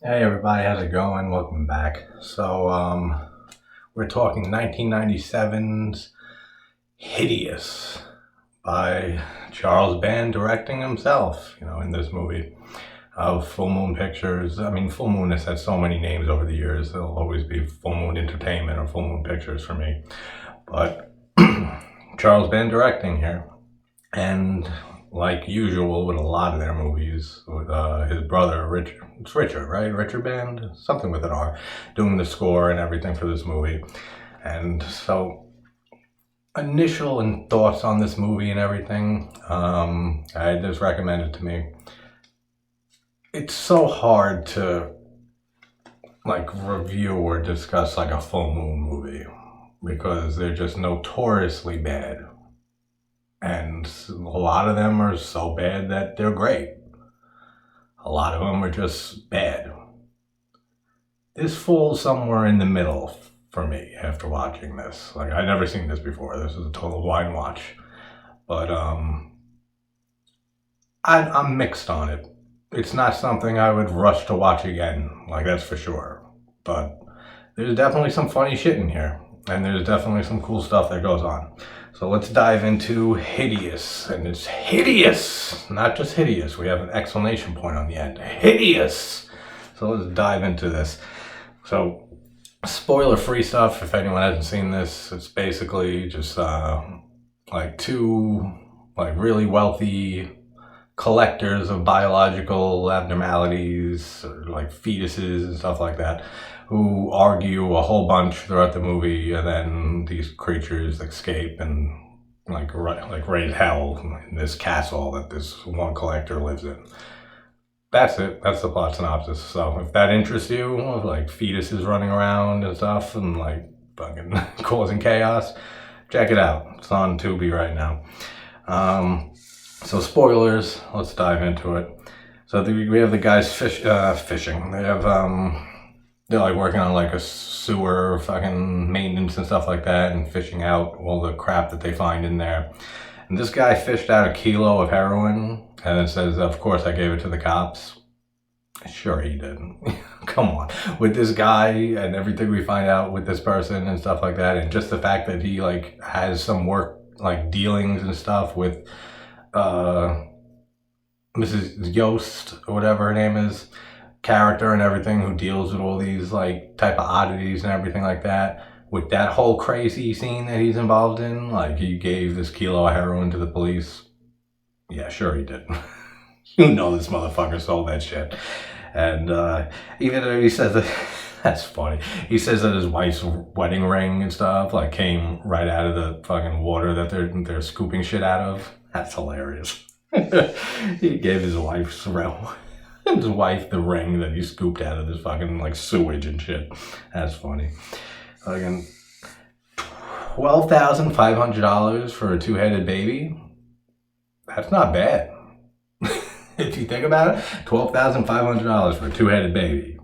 Hey everybody, how's it going? Welcome back. We're talking 1997's Hideous by Charles Band directing himself, in this movie. Full Moon Pictures. I mean, Full Moon has had so many names over the years. It'll always be Full Moon Entertainment or Full Moon Pictures for me. But Charles Band directing here. And like usual with a lot of their movies, with his brother Richard, it's Richard, right? Richard Band, something with an R, doing the score and everything for this movie. And so, initial and thoughts on this movie and everything, I had this recommended to me. It's so hard to review or discuss like a full moon movie because they're just notoriously bad. And a lot of them are so bad that they're great. A lot of them are just bad. This falls somewhere in the middle for me after watching this. Like, I'd never seen this before. This is a total wine watch. But I'm mixed on it. It's not something I would rush to watch again, like that's for sure. But there's definitely some funny shit in here. And there's definitely some cool stuff that goes on. So let's dive into Hideous. And it's hideous, not just hideous. We have an exclamation point on the end. Hideous! So let's dive into this. So, spoiler-free stuff, if anyone hasn't seen this, it's basically just two really wealthy collectors of biological abnormalities, or like fetuses and stuff like that, who argue a whole bunch throughout the movie, and then these creatures escape and raise hell in this castle that this one collector lives in. That's it. That's the plot synopsis. So if that interests you, like fetuses running around and stuff and like fucking causing chaos, check it out. It's on Tubi right now. So spoilers, let's dive into it. So we have the guys fishing. They have, they're like working on like a sewer fucking maintenance and stuff like that and fishing out all the crap that they find in there. And this guy fished out a kilo of heroin and then says, of course I gave it to the cops. Sure he didn't. Come on. With this guy and everything we find out with this person and stuff like that, and just the fact that he like has some work like dealings and stuff with Mrs. Yost or whatever her name is, character and everything, who deals with all these like type of oddities and everything like that. With that whole crazy scene that he's involved in, like he gave this kilo of heroin to the police. Yeah, sure he did. You know this motherfucker sold that shit. And even though he says that, that's funny. He says that his wife's wedding ring and stuff like came right out of the fucking water that they're scooping shit out of. That's hilarious. He gave his wife the ring that he scooped out of this fucking like sewage and shit. That's funny. Fucking $12,500 for a two-headed baby. That's not bad. If you think about it, $12,500 for a two-headed baby.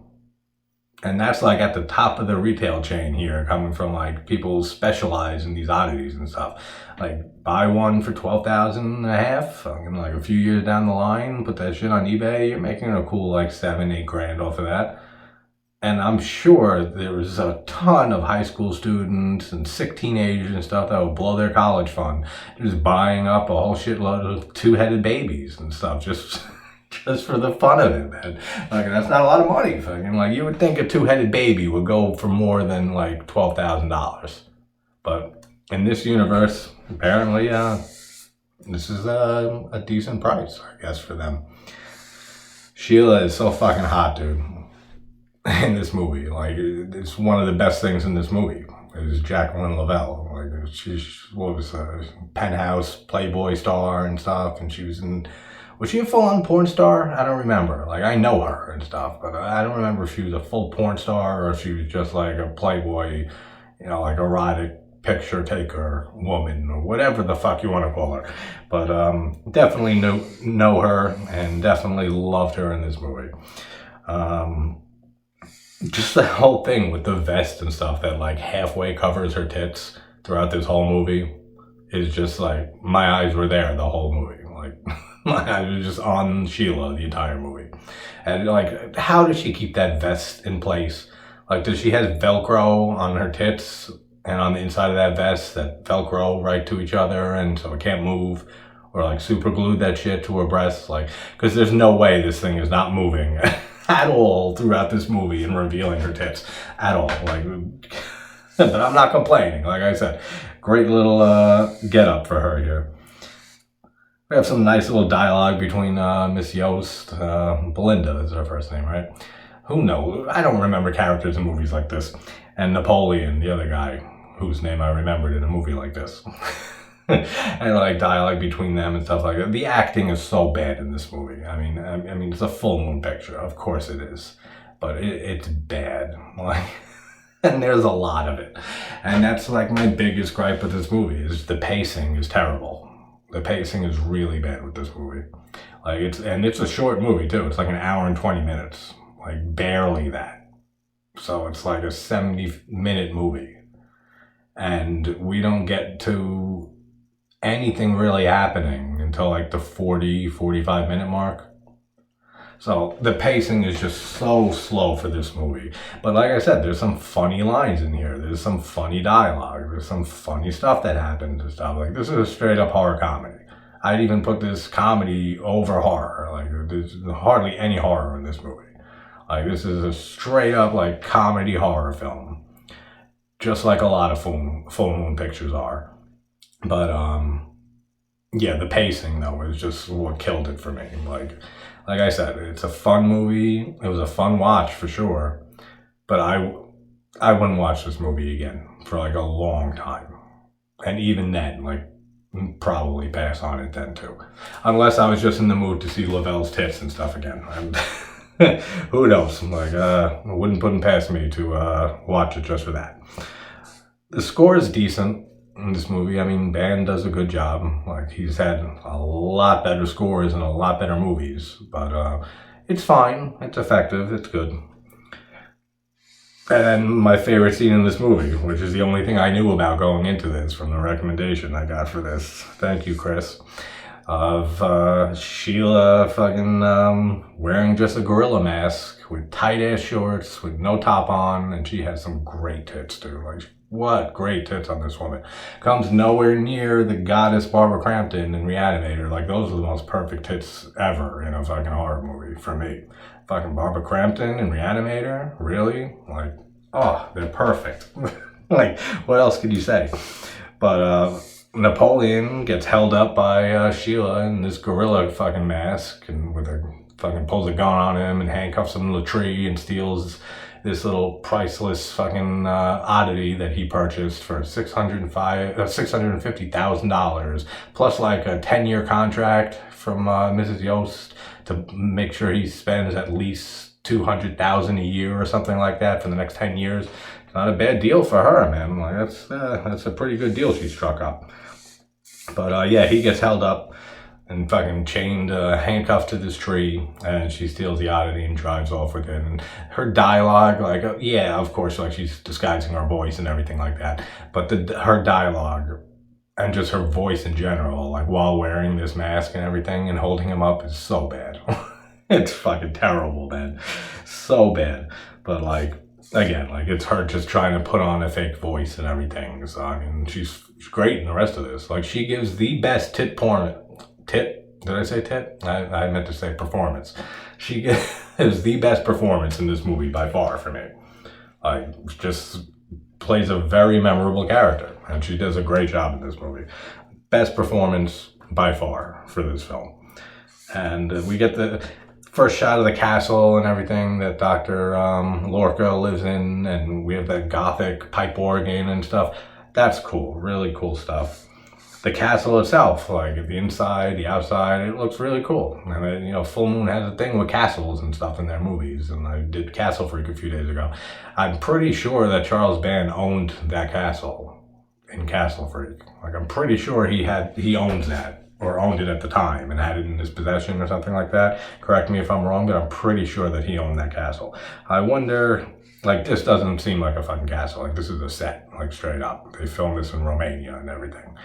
And that's like at the top of the retail chain here, coming from like people specialize in these oddities and stuff. Like buy one for $12,000 and a half, like a few years down the line, put that shit on eBay, you're making a cool like $7-8 off of that. And I'm sure there's a ton of high school students and sick teenagers and stuff that would blow their college fund just buying up a whole shitload of two-headed babies and stuff just for the fun of it, man. Like, that's not a lot of money. Fucking, like, you would think a two-headed baby would go for more than like $12,000, but in this universe, apparently, this is a decent price, I guess, for them. Sheila is so fucking hot, dude. In this movie, like it's one of the best things in this movie is Jacqueline Lavelle. Like she's what was Penthouse Playboy star and stuff, and was she a full-on porn star? I don't remember. Like I know her and stuff, but I don't remember if she was a full porn star or if she was just like a Playboy, like erotic picture taker woman or whatever the fuck you want to call her. But definitely know her and definitely loved her in this movie. Just the whole thing with the vest and stuff that like halfway covers her tits throughout this whole movie is just like, my eyes were there the whole movie. Like I was just on Sheila the entire movie. And like, how does she keep that vest in place? Like, does she have Velcro on her tits and on the inside of that vest that Velcro right to each other and so it can't move? Or like super glued that shit to her breasts? Like, because there's no way this thing is not moving at all throughout this movie and revealing her tits at all. Like, but I'm not complaining. Like I said, great little get up for her here. We have some nice little dialogue between Miss Yost, Belinda is her first name, right? Who knows? I don't remember characters in movies like this. And Napoleon, the other guy, whose name I remembered in a movie like this. And like dialogue between them and stuff like that. The acting is so bad in this movie. I mean, it's a full moon picture. Of course it is. But it's bad. Like, and there's a lot of it. And that's like my biggest gripe with this movie is the pacing is terrible. The pacing is really bad with this movie. Like it's a short movie too. It's like an hour and 20 minutes. Like barely that. So it's like a 70-minute movie. And we don't get to anything really happening until like the 45 minute mark. So the pacing is just so slow for this movie. But like I said, there's some funny lines in here. There's some funny dialogue. There's some funny stuff that happens and stuff. Like, this is a straight up horror comedy. I'd even put this comedy over horror. Like, there's hardly any horror in this movie. Like, this is a straight up like comedy horror film. Just like a lot of full moon pictures are. But yeah, the pacing though is just what killed it for me. Like I said, it's a fun movie. It was a fun watch for sure. But I wouldn't watch this movie again for like a long time. And even then, like, probably pass on it then too. Unless I was just in the mood to see Lavelle's tits and stuff again. Who knows? Like, it wouldn't put it past me to watch it just for that. The score is decent in this movie. I mean, Band does a good job. Like, he's had a lot better scores and a lot better movies, but it's fine. It's effective. It's good. And my favorite scene in this movie, which is the only thing I knew about going into this from the recommendation I got for this. Thank you, Chris. Of Sheila fucking wearing just a gorilla mask with tight ass shorts with no top on, and she has some great tits too. Like, what great tits on this woman. Comes nowhere near the goddess Barbara Crampton in Reanimator. Like, those are the most perfect tits ever in a fucking horror movie for me. Fucking Barbara Crampton in Reanimator? Really? Like, oh, they're perfect. Like, what else could you say? But Napoleon gets held up by Sheila in this gorilla fucking mask, and with a fucking pulls a gun on him and handcuffs him to the tree and steals this little priceless fucking oddity that he purchased for $650,000, plus like a 10-year contract from Mrs. Yost to make sure he spends at least $200,000 a year or something like that for the next 10 years. It's not a bad deal for her, man. Like, that's a pretty good deal she struck up. But yeah, he gets held up and fucking chained, handcuffed to this tree, and she steals the oddity and drives off with it. And her dialogue, like, yeah, of course, like, she's disguising her voice and everything like that. But her dialogue and just her voice in general, like, while wearing this mask and everything and holding him up, is so bad. It's fucking terrible, man. So bad. But like, again, like, it's her just trying to put on a fake voice and everything. So I mean, she's great in the rest of this. Like, she gives the best tit? Did I say tit? I meant to say performance. She gives the best performance in this movie by far for me. Like, just plays a very memorable character, and she does a great job in this movie. Best performance by far for this film. And we get the first shot of the castle and everything that Dr. Lorca lives in, and we have that gothic pipe organ and stuff. That's cool, really cool stuff. The castle itself, like the inside, the outside, it looks really cool. And you know, Full Moon has a thing with castles and stuff in their movies, and I did Castle Freak a few days ago. I'm pretty sure that Charles Band owned that castle in Castle Freak. Like, I'm pretty sure he owns that, or owned it at the time and had it in his possession or something like that. Correct me if I'm wrong, but I'm pretty sure that he owned that castle. I wonder, like, this doesn't seem like a fucking castle. Like, this is a set, like, straight up. They filmed this in Romania and everything.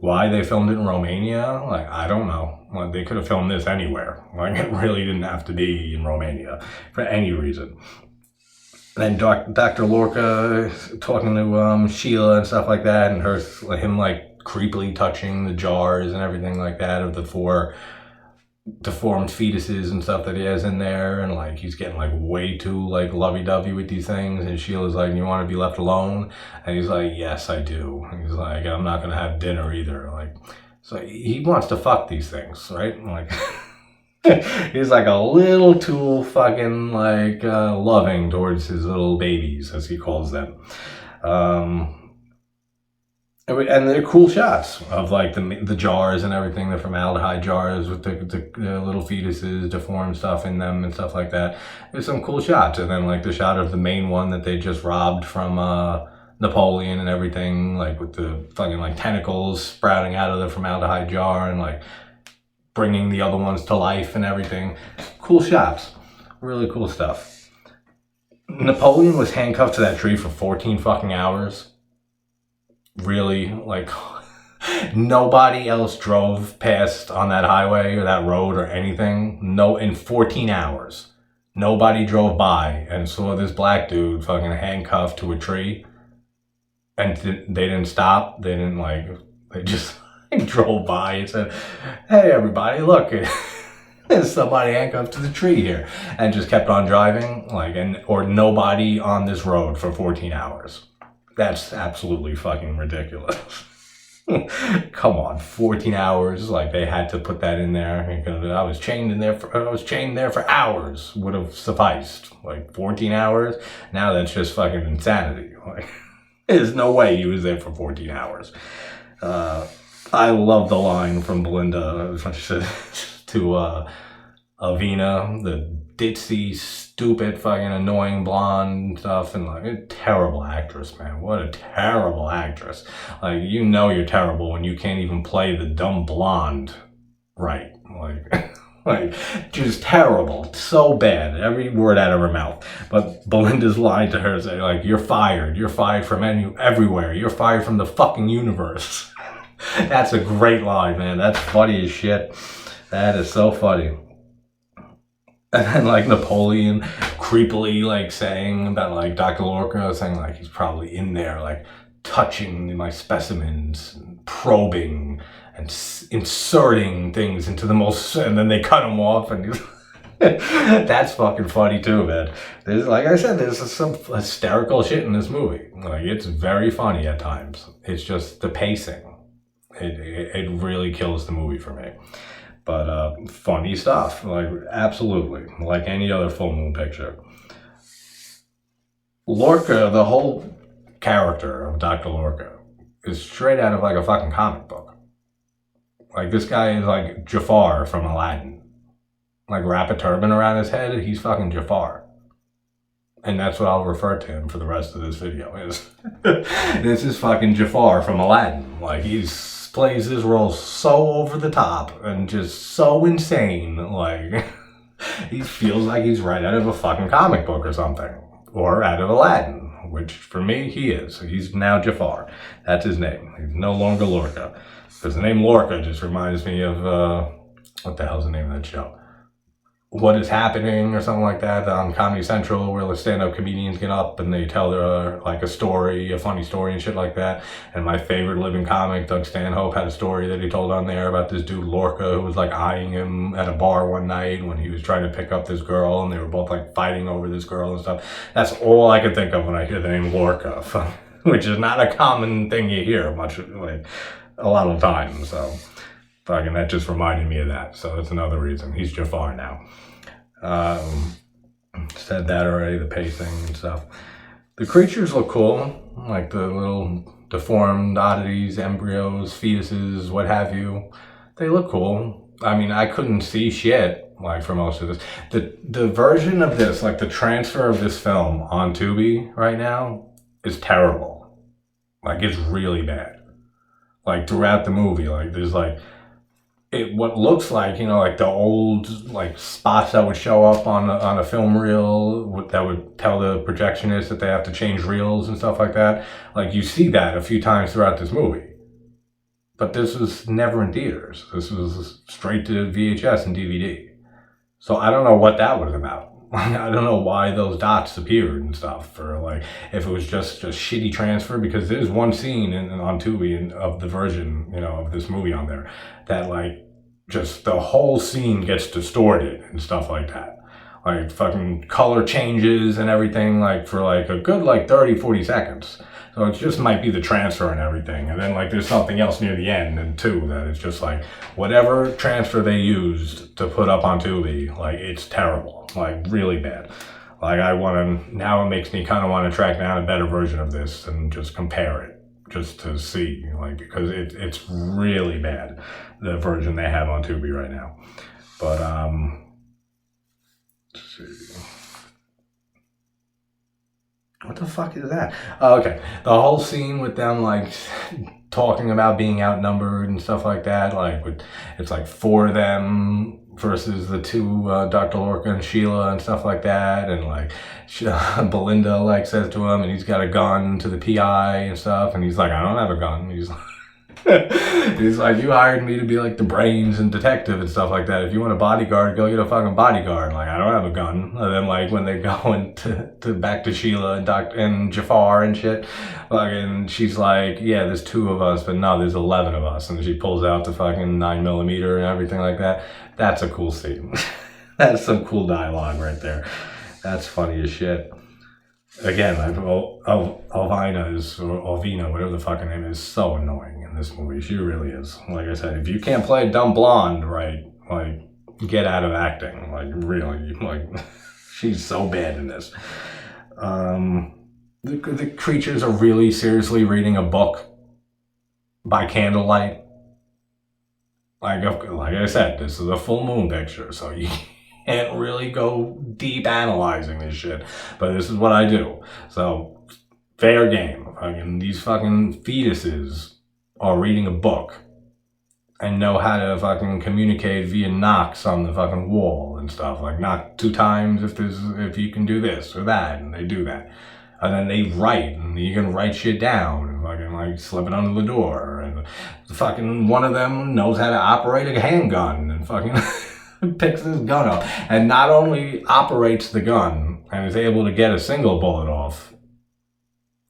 Why they filmed it in Romania, like, I don't know. Like, they could have filmed this anywhere. Like, it really didn't have to be in Romania for any reason. And then Dr. Lorca talking to Sheila and stuff like that, and him like creepily touching the jars and everything like that of the 4 deformed fetuses and stuff that he has in there, and like he's getting like way too like lovey-dovey with these things, and Sheila's like, you want to be left alone? And he's like, yes, I do. And he's like, I'm not gonna have dinner either. Like, so he wants to fuck these things, right? Like he's like a little too fucking like loving towards his little babies, as he calls them. And they're cool shots of like the jars and everything, the formaldehyde jars with the little fetuses, deformed stuff in them and stuff like that. There's some cool shots. And then like the shot of the main one that they just robbed from Napoleon and everything, like with the fucking like tentacles sprouting out of the formaldehyde jar and like bringing the other ones to life and everything. Cool shots. Really cool stuff. Napoleon was handcuffed to that tree for 14 fucking hours. Really, like, nobody else drove past on that highway or that road or anything. No, in 14 hours. Nobody drove by and saw this black dude fucking handcuffed to a tree. And they didn't stop. They didn't, like, they just drove by and said, hey, everybody, look, there's somebody handcuffed to the tree here. And just kept on driving, like, or nobody on this road for 14 hours. That's absolutely fucking ridiculous. Come on, 14 hours. Like, they had to put that in there. I was chained there for hours. Would have sufficed. Like 14 hours. Now that's just fucking insanity. Like, there's no way he was there for 14 hours. I love the line from Belinda to Avina, the ditzy, stupid, fucking annoying blonde stuff, and like, a terrible actress, man. What a terrible actress. Like, you know you're terrible when you can't even play the dumb blonde right. Like, like, just terrible. So bad. Every word out of her mouth. But Belinda's line to her saying, like, you're fired. You're fired from everywhere. You're fired from the fucking universe. That's a great line, man. That's funny as shit. That is so funny. And then, like, Napoleon creepily, like, saying about, like, Dr. Lorca, saying, like, he's probably in there, like, touching my specimens, and probing, and inserting things into the most, and then they cut him off, and that's fucking funny, too, man. There's, like I said, there's some hysterical shit in this movie. Like, it's very funny at times. It's just the pacing. It really kills the movie for me. But funny stuff, like, absolutely, like any other full moon picture. Lorca, the whole character of Dr. Lorca, is straight out of like a fucking comic book. Like, this guy is like Jafar from Aladdin. Like, wrap a turban around his head, he's fucking Jafar. And that's what I'll refer to him for the rest of this video is. This is fucking Jafar from Aladdin. Like, plays this role so over the top and just so insane. Like, he feels like he's right out of a fucking comic book or something. Or out of Aladdin, which for me, he is. He's now Jafar. That's his name. He's no longer Lorca. Because the name Lorca just reminds me of, what the hell's the name of that show? What Is Happening or something like that on Comedy Central, where the stand-up comedians get up and they tell their, like, a story, a funny story and shit like that. And my favorite living comic, Doug Stanhope, had a story that he told on there about this dude Lorca who was like eyeing him at a bar one night when he was trying to pick up this girl, and they were both like fighting over this girl and stuff. That's all I can think of when I hear the name Lorca, which is not a common thing you hear much, like, a lot of times. So fucking, that just reminded me of that. So that's another reason. He's Jafar now. Said that already, the pacing and stuff. The creatures look cool, like the little deformed oddities, embryos, fetuses, what have you. They look cool. I mean, I couldn't see shit, like, for most of this. The version of this, like, the transfer of this film on Tubi right now is terrible. Like, it's really bad. Like, throughout the movie, like, there's, like, what looks like, you know, like the old, like, spots that would show up on a film reel that would tell the projectionist that they have to change reels and stuff like that. Like, you see that a few times throughout this movie. But this was never in theaters. This was straight to VHS and DVD. So I don't know what that was about. I don't know why those dots appeared and stuff, or like if it was just a shitty transfer. Because there's one scene on Tubi of the version, of this movie on there, that like just the whole scene gets distorted and stuff like that. Like fucking color changes and everything, like for like a good like 30, 40 seconds. So it just might be the transfer and everything. And then like there's something else near the end and too, that it's just like whatever transfer they used to put up on Tubi, like it's terrible, like really bad. Like now it makes me kind of want to track down a better version of this and just compare it just to see, like, because it's really bad, the version they have on Tubi right now. But, let's see. What the fuck is that? Oh, okay. The whole scene with them, like, talking about being outnumbered and stuff like that. Like, it's like 4 of them versus the 2, Dr. Lorca and Sheila and stuff like that. And, like, Belinda, like, says to him, and he's got a gun to the PI and stuff. And he's like, I don't have a gun. He's like, he's like, you hired me to be like the brains and detective and stuff like that. If you want a bodyguard, go get a fucking bodyguard. Like, I don't have a gun. And then like when they go into back to Sheila and Jafar and shit, like, and she's like, yeah, there's 2 of us, but no, there's 11 of us. And she pulls out the fucking 9mm and everything like that. That's a cool scene. That's some cool dialogue right there. That's funny as shit. Again, Alvina, whatever the fucking name is, so annoying in this movie. She really is. Like I said, if you can't play a dumb blonde right, like, get out of acting. Like, really, like, she's so bad in this. The creatures are really seriously reading a book by candlelight. Like I said, this is a full moon picture, so you can't really go deep analyzing this shit. But this is what I do. So, fair game. These fucking fetuses are reading a book and know how to fucking communicate via knocks on the fucking wall and stuff. Like, knock 2 times if you can do this or that, and they do that. And then they write, and you can write shit down and fucking like slip it under the door. And fucking one of them knows how to operate a handgun and fucking picks his gun up. And not only operates the gun and is able to get a single bullet off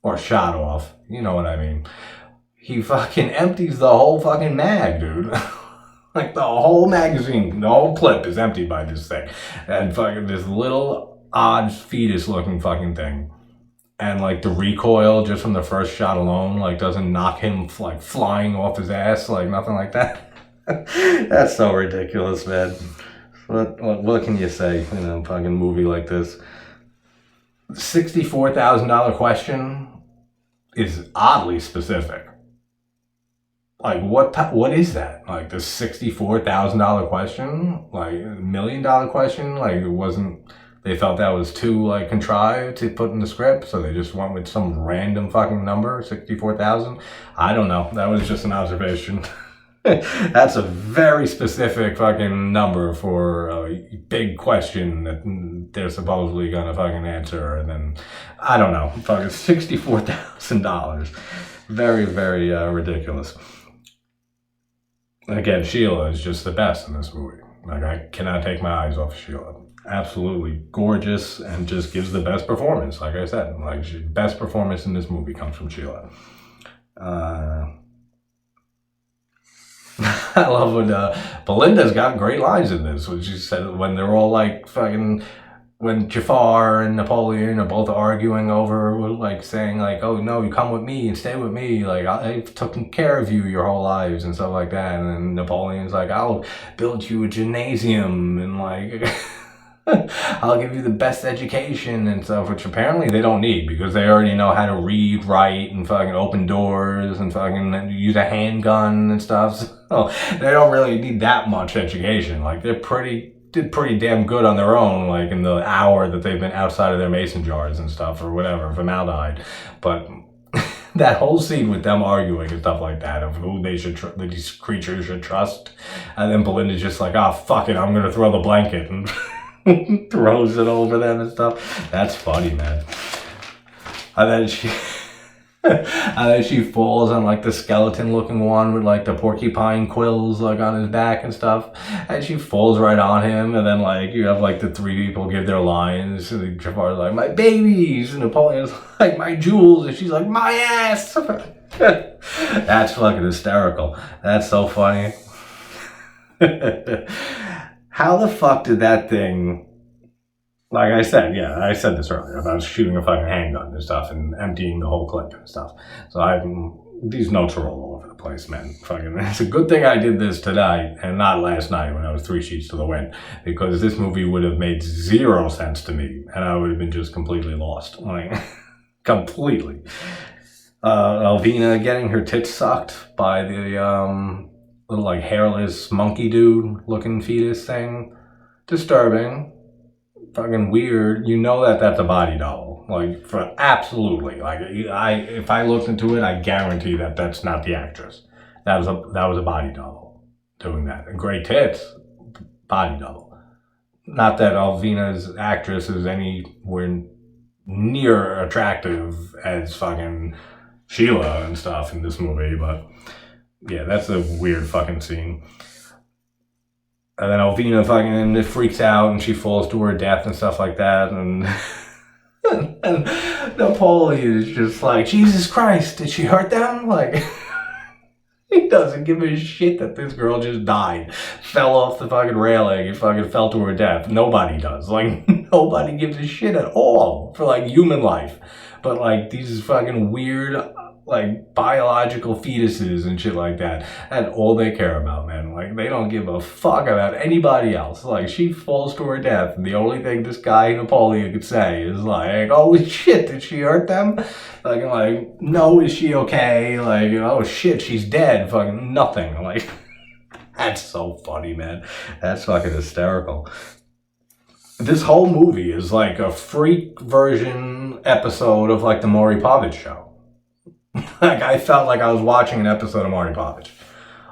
or shot off, you know what I mean. He fucking empties the whole fucking mag, dude. Like the whole magazine, the whole clip is emptied by this thing. And fucking this little odd fetus looking fucking thing. And like the recoil just from the first shot alone, like doesn't knock him like flying off his ass, like nothing like that. That's so ridiculous, man. What can you say in a fucking movie like this? $64,000 question is oddly specific. Like what is that? Like the $64,000 question? Like $1 million question? Like it wasn't. They felt that was too like contrived to put in the script, so they just went with some random fucking number, 64,000. I don't know. That was just an observation. That's a very specific fucking number for a big question that they're supposedly gonna fucking answer, and then I don't know, fucking $64,000. Very, very ridiculous. Again, Sheila is just the best in this movie. Like I cannot take my eyes off Sheila. Absolutely gorgeous and just gives the best performance. Like I said, like best performance in this movie comes from Sheila. I love when Belinda's got great lines in this. When she said when they're all like fucking, when Jafar and Napoleon are both arguing over like saying like, oh no, you come with me and stay with me. Like I've taken care of you your whole lives and stuff like that. And then Napoleon's like, I'll build you a gymnasium and like. I'll give you the best education and stuff, which apparently they don't need because they already know how to read, write, and fucking open doors and fucking use a handgun and stuff. So they don't really need that much education. Like did pretty damn good on their own, like in the hour that they've been outside of their mason jars and stuff or whatever, formaldehyde. But that whole scene with them arguing and stuff like that of who they should these creatures should trust, and then Belinda's just like, oh fuck it, I'm gonna throw the blanket and throws it over them and stuff. That's funny, man. And then And then she falls on like the skeleton looking one with like the porcupine quills like on his back and stuff. And she falls right on him. And then like you have like the three people give their lines. And Jafar's like, my babies. And Napoleon's like, my jewels. And she's like, my ass. That's fucking hysterical. That's so funny. How the fuck did that thing... Like I said, yeah, I said this earlier about shooting a fucking handgun and stuff and emptying the whole clip and stuff. So these notes are all over the place, man. Fucking, it's a good thing I did this tonight and not last night when I was 3 sheets to the wind, because this movie would have made zero sense to me and I would have been just completely lost. Like, completely. Alvina getting her tits sucked by the little like hairless monkey dude looking fetus thing. Disturbing. Fucking weird. You know that's a body double. Like, for absolutely. Like, if I looked into it, I guarantee that's not the actress. That was a body double doing that. And great tits, body double. Not that Alvina's actress is anywhere near attractive as fucking Sheila and stuff in this movie, but yeah, that's a weird fucking scene. And then Alvina fucking freaks out and she falls to her death and stuff like that. And, and Napoleon is just like, Jesus Christ, did she hurt them? Like, he doesn't give a shit that this girl just died. Fell off the fucking railing and fucking fell to her death. Nobody does. Like, nobody gives a shit at all for, like, human life. But, like, these fucking weird... like biological fetuses and shit like that. And all they care about, man. Like, they don't give a fuck about anybody else. Like, she falls to her death, and the only thing this guy Napoleon could say is like, oh shit, did she hurt them? Like, no, is she okay? Like, oh shit, she's dead. Fucking nothing. Like, that's so funny, man. That's fucking hysterical. This whole movie is like a freak version episode of like the Maury Povich show. Like, I felt like I was watching an episode of Maury Povich.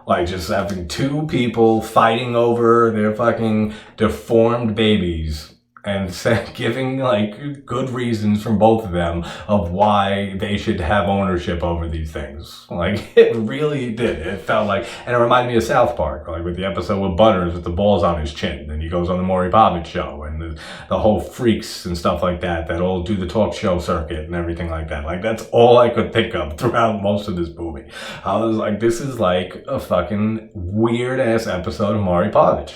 Like, just having two people fighting over their fucking deformed babies and giving, like, good reasons from both of them of why they should have ownership over these things. Like, it really did. It felt like, and it reminded me of South Park, like with the episode with Butters with the balls on his chin. And he goes on the Maury Povich show, and the whole freaks and stuff like that all do the talk show circuit and everything like that. Like, that's all I could think of throughout most of this movie. I was like, this is like a fucking weird-ass episode of Maury Povich.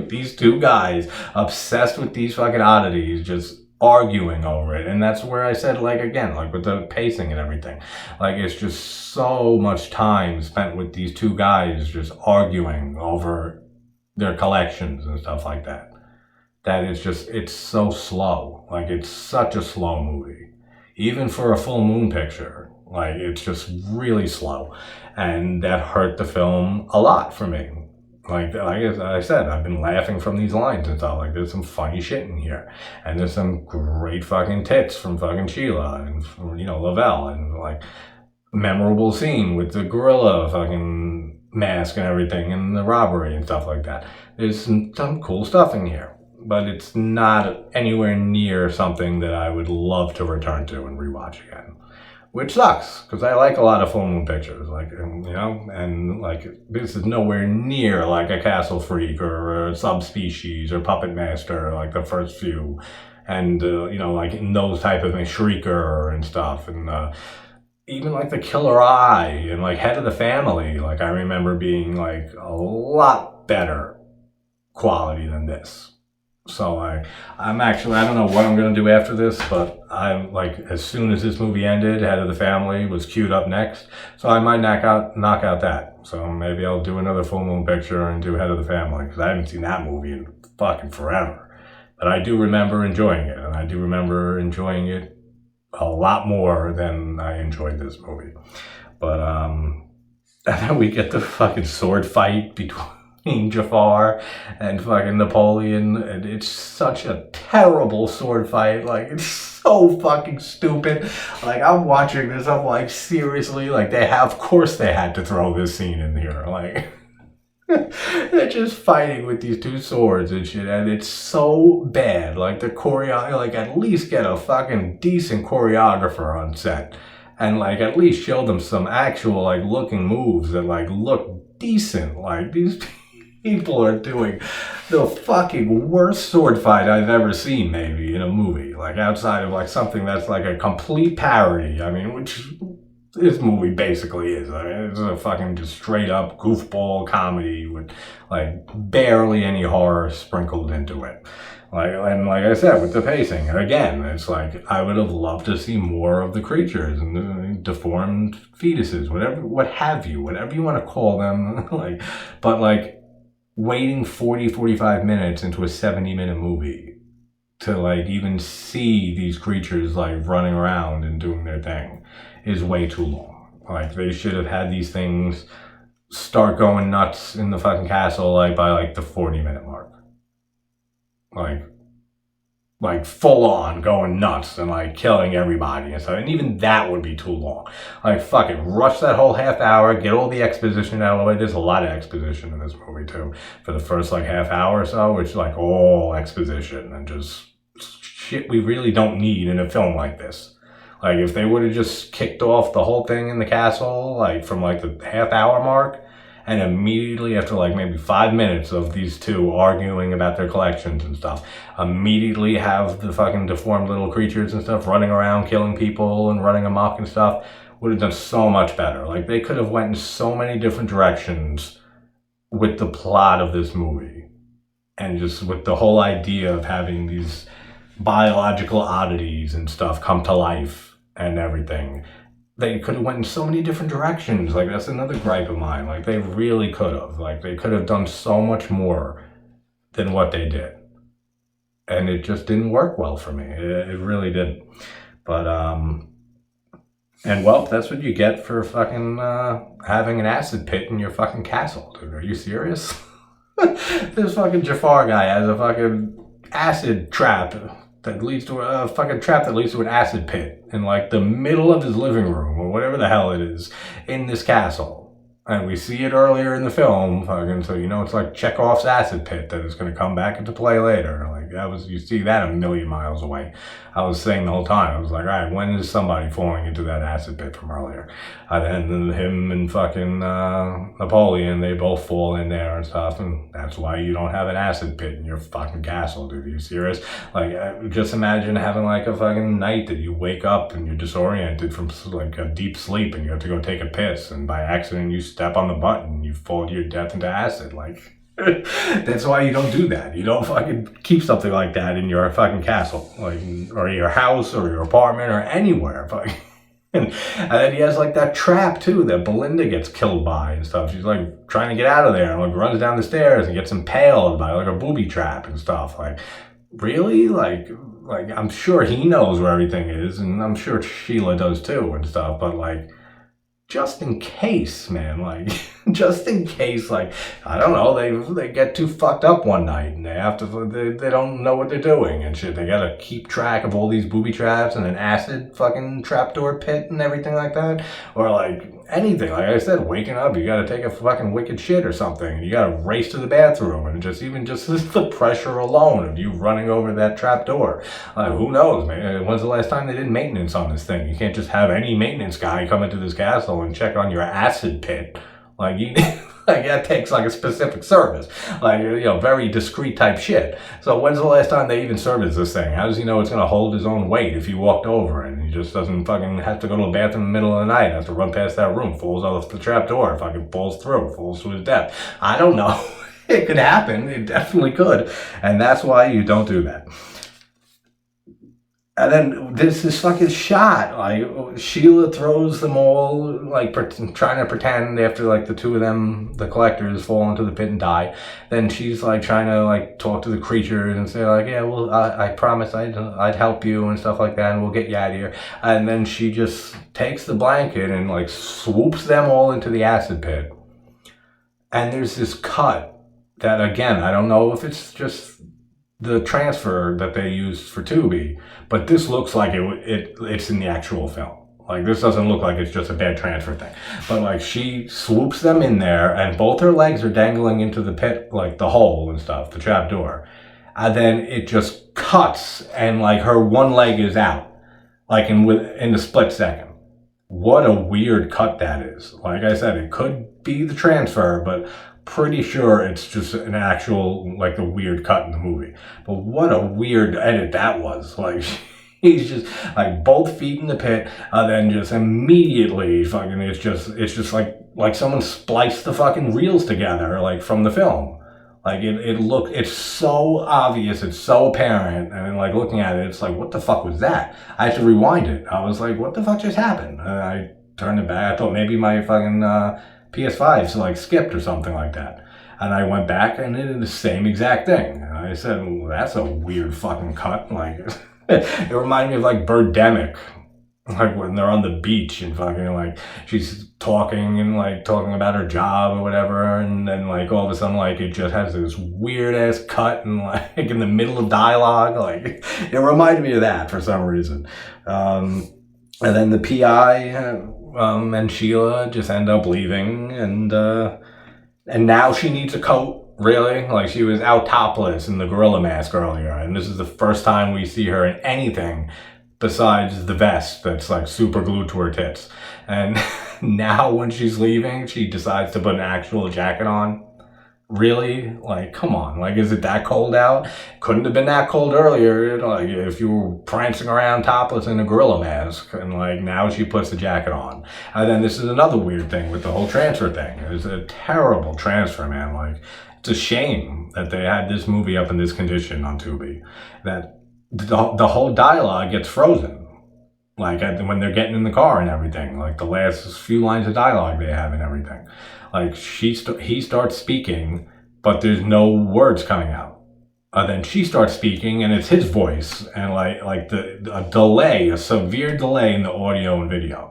These two guys obsessed with these fucking oddities, just arguing over it. And that's where I said, like, again, like with the pacing and everything, like, it's just so much time spent with these two guys just arguing over their collections and stuff like that. That is just, it's so slow. Like, it's such a slow movie. Even for a full moon picture, like, it's just really slow. And that hurt the film a lot for me. Like I said, I've been laughing from these lines and stuff. Like, there's some funny shit in here. And there's some great fucking tits from fucking Sheila and, you know, Lavelle. And, like, memorable scene with the gorilla fucking mask and everything and the robbery and stuff like that. There's some cool stuff in here. But it's not anywhere near something that I would love to return to and rewatch again. Which sucks, because I like a lot of full moon pictures, like, you know, and like, this is nowhere near like a Castle Freak or a Subspecies or Puppet Master, like the first few, and, you know, like in those type of things, Shrieker and stuff, and even like The Killer Eye and like Head of the Family, like I remember being like a lot better quality than this. So I'm actually, I don't know what I'm going to do after this, but I'm like, as soon as this movie ended, Head of the Family was queued up next. So I might knock out that. So maybe I'll do another full moon picture and do Head of the Family, because I haven't seen that movie in fucking forever. But I do remember enjoying it, and I do remember enjoying it a lot more than I enjoyed this movie. But, and then we get the fucking sword fight between Jafar and fucking Napoleon, and it's such a terrible sword fight. Like, it's so fucking stupid. Like, I'm watching this, I'm like, seriously, like, of course they had to throw this scene in here. Like, they're just fighting with these two swords and shit, and it's so bad. Like, the like, at least get a fucking decent choreographer on set. and like at least show them some actual like looking moves that like look decent. Like these people are doing the fucking worst sword fight I've ever seen, maybe in a movie. Like outside of like something that's like a complete parody. I mean, which this movie basically is. I mean, it's a fucking just straight up goofball comedy with like barely any horror sprinkled into it. And like I said, with the pacing, again, it's like I would have loved to see more of the creatures and the deformed fetuses, whatever you want to call them. But like waiting 45 minutes into a 70-minute movie to like even see these creatures like running around and doing their thing is way too long. Like they should have had these things start going nuts in the fucking castle like by like the 40-minute mark. Like full on going nuts and like killing everybody and stuff. And even that would be too long. Like fucking rush that whole half hour, get all the exposition out of the way. There's a lot of exposition in this movie too. For the first like half hour or so, which is like all exposition and just shit we really don't need in a film like this. Like if they would have just kicked off the whole thing in the castle, like from like the half hour mark, and immediately after like maybe 5 minutes of these two arguing about their collections and stuff, immediately have the fucking deformed little creatures and stuff running around killing people and running amok and stuff, would have done so much better. Like they could have went in so many different directions with the plot of this movie and just with the whole idea of having these biological oddities and stuff come to life and everything. They could have went in so many different directions. Like that's another gripe of mine. Like they really could have. Like they could have done so much more than what they did. And it just didn't work well for me. It really didn't. But and well, that's what you get for fucking having an acid pit in your fucking castle, dude. Are you serious? This fucking Jafar guy has a fucking acid trap that leads to an acid pit in like the middle of his living room or whatever the hell it is in this castle. And we see it earlier in the film, fucking, so you know it's like Chekhov's acid pit that is going to come back into play later. Like you see that a million miles away. I was saying the whole time, I was like, all right, when is somebody falling into that acid pit from earlier? And then him and fucking Napoleon, they both fall in there and stuff, and that's why you don't have an acid pit in your fucking castle, dude. Are you serious? Like, just imagine having like a fucking night that you wake up and you're disoriented from like a deep sleep and you have to go take a piss, and by accident you step on the button and you fall to your death into acid. Like, that's why you don't do that. You don't fucking keep something like that in your fucking castle, like, or your house or your apartment or anywhere. And then he has like that trap too that Belinda gets killed by and stuff. She's like trying to get out of there and like runs down the stairs and gets impaled by like a booby trap and stuff. Like, really? Like I'm sure he knows where everything is, and I'm sure Sheila does too and stuff. But like, just in case, man, like, just in case, like, I don't know, they get too fucked up one night and they don't know what they're doing and shit. They gotta keep track of all these booby traps and an acid fucking trapdoor pit and everything like that. Or like anything, like I said, waking up, you gotta take a fucking wicked shit or something. You gotta race to the bathroom, and just the pressure alone of you running over that trapdoor. Like, who knows, man? When's the last time they did maintenance on this thing? You can't just have any maintenance guy come into this castle and check on your acid pit. Like, like that takes like a specific service, like, you know, very discreet type shit. So when's the last time they even serviced this thing? How does he know it's gonna hold his own weight if he walked over it and he just doesn't fucking have to go to the bathroom in the middle of the night, have to run past that room, falls off the trap door, fucking falls to his death? I don't know. It could happen. It definitely could, and that's why you don't do that. And then there's this fucking shot, like, Sheila throws them all, like, trying to pretend after, like, the two of them, the collectors, fall into the pit and die. Then she's, like, trying to, like, talk to the creatures and say, like, yeah, well, I promise I'd help you and stuff like that, and we'll get you out of here. And then she just takes the blanket and, like, swoops them all into the acid pit. And there's this cut that, again, I don't know if it's just the transfer that they used for Tubi, but this looks like it's in the actual film. Like, this doesn't look like it's just a bad transfer thing. But like, she swoops them in there and both her legs are dangling into the pit, like the hole and stuff, the trap door. And then it just cuts and like her one leg is out, like in the split second. what a weird cut that is. Like I said, it could be the transfer, but pretty sure it's just an actual, like, the weird cut in the movie. But what a weird edit that was. Like, he's just like both feet in the pit, and then just immediately fucking, it's just like someone spliced the fucking reels together, like, from the film. Like, it's so obvious, it's so apparent, and like looking at it, it's like, what the fuck was that? I had to rewind it. I was like, what the fuck just happened? And I turned it back. I thought maybe my fucking PS5 like skipped or something like that. And I went back and it did the same exact thing. And I said, well, that's a weird fucking cut. Like, it reminded me of like Birdemic. Like when they're on the beach and fucking like she's talking and like talking about her job or whatever, and then like all of a sudden like it just has this weird ass cut and like in the middle of dialogue. Like, it reminded me of that for some reason. And then the PI and Sheila just end up leaving, and now she needs a coat. Really? Like, she was out topless in the gorilla mask earlier, and this is the first time we see her in anything besides the vest that's like super glued to her tits. And now when she's leaving, she decides to put an actual jacket on. Really? Like, come on. Like, is it that cold out? Couldn't have been that cold earlier, like, if you were prancing around topless in a gorilla mask. And like, now she puts the jacket on. And then this is another weird thing with the whole transfer thing. It's a terrible transfer, man. Like, it's a shame that they had this movie up in this condition on Tubi. That the whole dialogue gets frozen. Like, when they're getting in the car and everything. Like, the last few lines of dialogue they have and everything. Like, he starts speaking, but there's no words coming out. Then she starts speaking, and it's his voice, and a delay, a severe delay in the audio and video.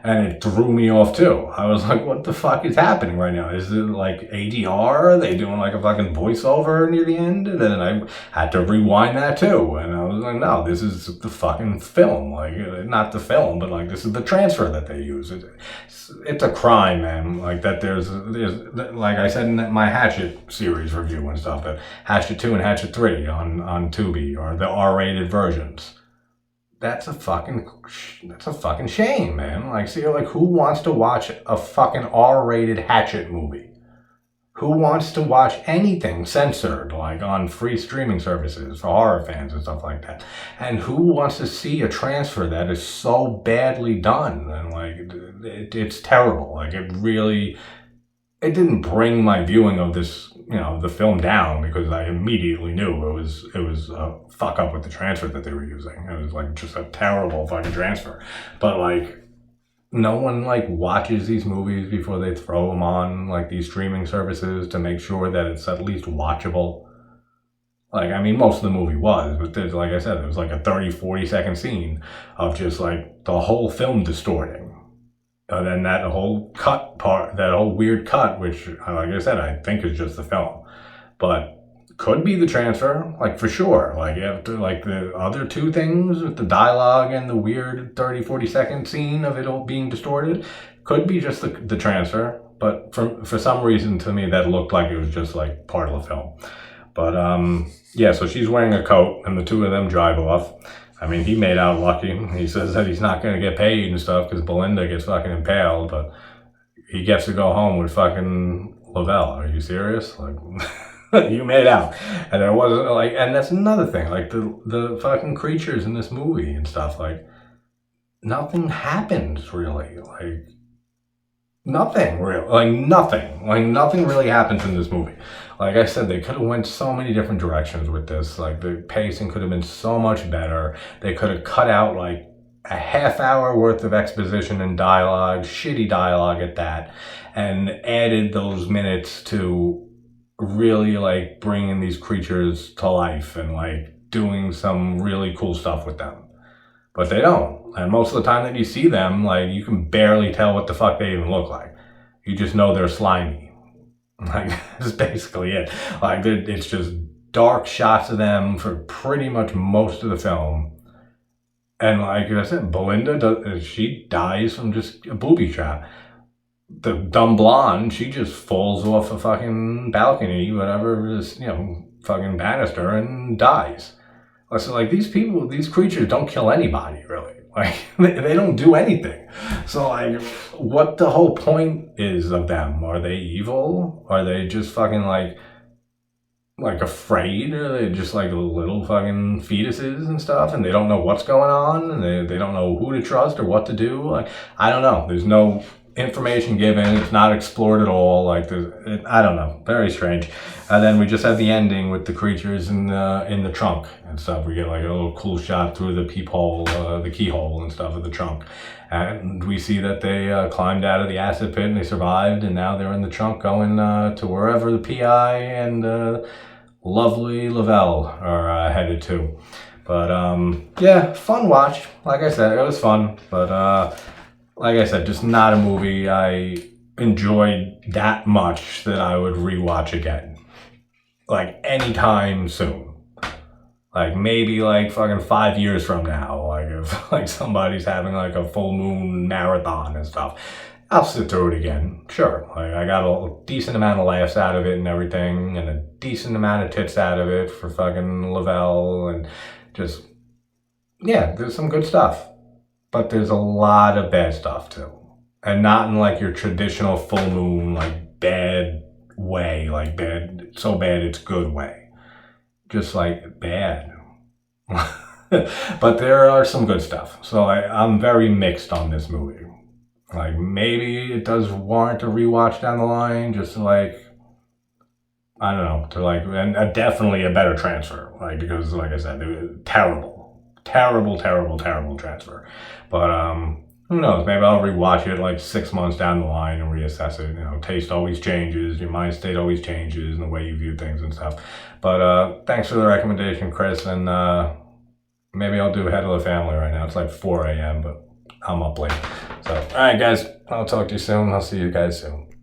And it threw me off too. I was like, what the fuck is happening right now? Is it like ADR? Are they doing like a fucking voiceover near the end? And then I had to rewind that too. And I was like, no, this is the fucking film. Like, not the film, but like, this is the transfer that they use. It's a crime, man. Like, that there's like I said in my Hatchet series review and stuff, that Hatchet 2 and Hatchet 3 on Tubi, or the R-rated versions. That's a fucking shame, man. Like, see, like, who wants to watch a fucking R-rated Hatchet movie? Who wants to watch anything censored, like, on free streaming services for horror fans and stuff like that? And who wants to see a transfer that is so badly done? And like, it's terrible. Like, it didn't bring my viewing of this, the film down, because I immediately knew it was a fuck up with the transfer that they were using. It was like just a terrible fucking transfer. But like, no one like watches these movies before they throw them on like these streaming services to make sure that it's at least watchable. Like, I mean, most of the movie was, but there's, like I said, it was like a 30-40 second scene of just like the whole film distorting. And then that whole weird cut, which, like I said, I think is just the film. But could be the transfer, like, for sure. Like, you have to, like, the other two things with the dialogue and the weird 30-40 second scene of it all being distorted, could be just the transfer. But for some reason, to me, that looked like it was just, like, part of the film. But, yeah, so she's wearing a coat, and the two of them drive off. I mean, he made out lucky. He says that he's not going to get paid and stuff because Belinda gets fucking impaled, but he gets to go home with fucking Lavelle. Are you serious? Like, you made out. And it wasn't like, and that's another thing, like the fucking creatures in this movie and stuff, like, nothing happens really. Like, nothing real, like nothing really happens in this movie. Like I said, they could have went so many different directions with this. Like, the pacing could have been so much better. They could have cut out like a half hour worth of exposition and dialogue, shitty dialogue at that, and added those minutes to really like bringing these creatures to life and like doing some really cool stuff with them. But they don't. And most of the time that you see them, like, you can barely tell what the fuck they even look like. You just know they're slimy. Like, that's basically it. Like, it's just dark shots of them for pretty much most of the film. And like I said, Belinda, she dies from just a booby trap. The dumb blonde, she just falls off a fucking balcony, whatever, this, fucking banister, and dies. So, like, these creatures don't kill anybody, really. Like, they don't do anything. So, like, what the whole point is of them? Are they evil? Are they just fucking, like afraid? Are they just, like, little fucking fetuses and stuff, and they don't know what's going on, and they don't know who to trust or what to do? Like, I don't know. There's no information given. It's not explored at all. Like, I don't know. Very strange. And then we just have the ending with the creatures in the trunk and stuff. We get like a little cool shot through the peephole, the keyhole and stuff of the trunk. And we see that they climbed out of the acid pit and they survived, and now they're in the trunk going to wherever the PI and lovely Lavelle are headed to. But yeah, fun watch. Like I said, it was fun. But like I said, just not a movie I enjoyed that much that I would rewatch again. Like anytime soon. Like maybe like fucking 5 years from now. Like if like somebody's having like a full moon marathon and stuff, I'll sit through it again. Sure. Like I got a decent amount of laughs out of it and everything, and a decent amount of tits out of it for fucking Lavelle, and just, yeah, there's some good stuff. But there's a lot of bad stuff too. And not in like your traditional full moon, like bad way, like bad, so bad it's good way. Just like bad. But there are some good stuff. So I'm very mixed on this movie. Like maybe it does warrant a rewatch down the line, just to like, I don't know, to like, and definitely a better transfer. Like, because like I said, it was terrible transfer. But who knows? Maybe I'll rewatch it like 6 months down the line and reassess it. You know, taste always changes, your mind state always changes, and the way you view things and stuff. But thanks for the recommendation, Chris. And maybe I'll do Head of the Family right now. It's like 4 a.m., but I'm up late. So, all right, guys. I'll talk to you soon. I'll see you guys soon.